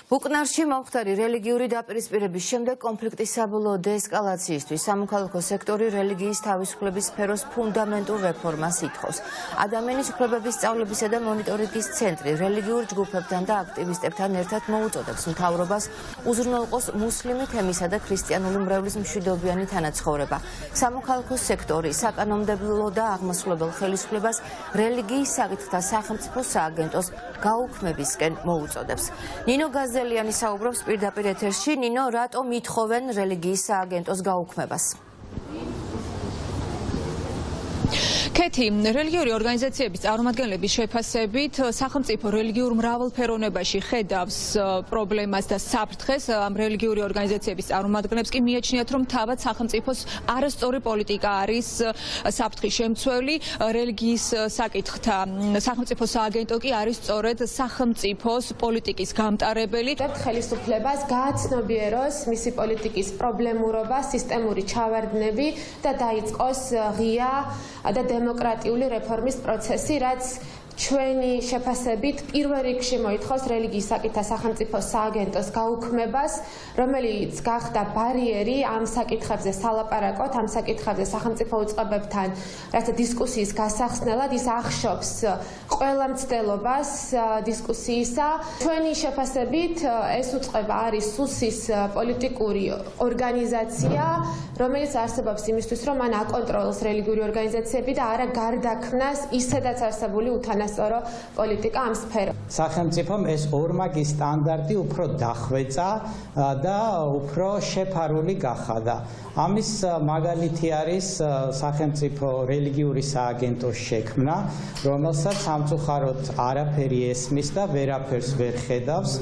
ბუკნარში მომხდარი რელიგიური დაპირისპირების შემდეგ კონფლიქტის საბოლოო დეესკალაციისთვის სამოქალაქო სექტორი რელიგიის თავისუფლების სფეროს ფუნდამენტურ რეფორმას ითხოვს. ადამიანის უფლებების სწავლებისა და მონიტორინგის ცენტრი რელიგიურ ჯგუფებთან და აქტივისტებთან ერთად მოუწოდებს მთავრობას უზრუნველყოს მუსლიმი თემისა და ქრისტიანული მრევლის მშვიდობიანი თანაცხოვრება. სამოქალაქო სექტორი საკანონმდებლო და აღმასრულებელ ხელისუფლებას რელიგიის საკითხთა სახელმწიფო სააგენტოს გაუქმებისკენ მოუწოდებს. ნინო გაზელიანი საუბრობს პირდაპირ ეთერში. ნინო, რატომ ითხოვენ რელიგიის სააგენტოს გაუქმებას? კეთი, რელიგიური ორგანიზაციების წარმომადგენლების შეფასებით სახელმწიფო რელიგიურ მრავალფეროვნებაში ხედავს პრობლემას და საფრთხეს. ამ რელიგიური ორგანიზაციების წარმომადგენლებს კი მიაჩნიათ, რომ თავად სახელმწიფოს არასწორი პოლიტიკა არის საფრთხის შემცველი. რელიგიის საკითხთა სახელმწიფო სააგენტო კი არის სწორედ სახელმწიფოს პოლიტიკის გამტარებელი. ხელისუფლებას გააცნობიეროს მისი პოლიტიკის პრობლემურობა, სისტემური ჩავარდნები და დაიწყოს ღია და დემოკრატიული რეფორმის პროცესი, რაც ჩვენი შეფასებით პირველ რიგში მოითხოვს რელიგიის საკითხთა სახელმწიფო სააგენტოს გაუქმებას, რომელიც გახდა ბარიერი ამ საკითხებზე სალაპარაკოთ, ამ საკითხებზე სახელმწიფო უწყებებთან რათა დისკუსიის გასახსნელად. ის ახშობს ყველა მცდელობას დისკუსიისა. ჩვენი შეფასებით ეს უწყება არის სუსის პოლიტიკური ორგანიზაცია, რომელიც არსებობს იმისთვის, რომ მან აკონტროლოს რელიგიური ორგანიზაციები და არა გარდაქმნას ისედაც არსებული უთანასწორო პოლიტიკა ამ სფეროში. სახელმწიფომ ეს ორმაგი სტანდარტი უფრო დახვეწა და უფრო შეფარული გახადა. ამის მაგალითი არის სახელმწიფო რელიგიური სააგენტოს შექმნა, რომელსაც სამწუხაროდ არაფერი ესმის და ვერაფერს ვერ ხედავს.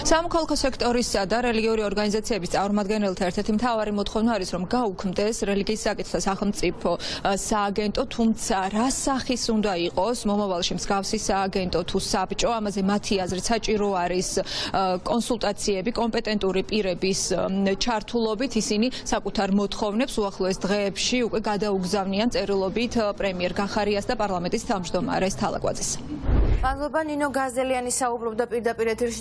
სამოქალაქო სექტორისა და რელიგიური ორგანიზაციების წარმომადგენელთა ერთ-ერთი მთავარი მოთხოვნა არის, რომ გაუქმდეს რელიგიის საკითხთა სახელმწიფო სააგენტო, თუმცა რა სახის უნდა იყოს მომავალში მსგავსი სააგენტო თუ საბჭო, ამაზე მათი აზრით საჭირო არის კონსულტაციები კომპეტენტური პირების ჩართულობით. ისინი საკუთარ მოთხოვნებს უახლოეს დღეებში უკვე გადაუგზავნიან წერილობით პრემიერ გახარიას და პარლამენტის თავმჯდომარეს თალაკვაძეს. მადლობა, ნინო გაზელიანი საუბრობდა პირდაპირ ეთერში.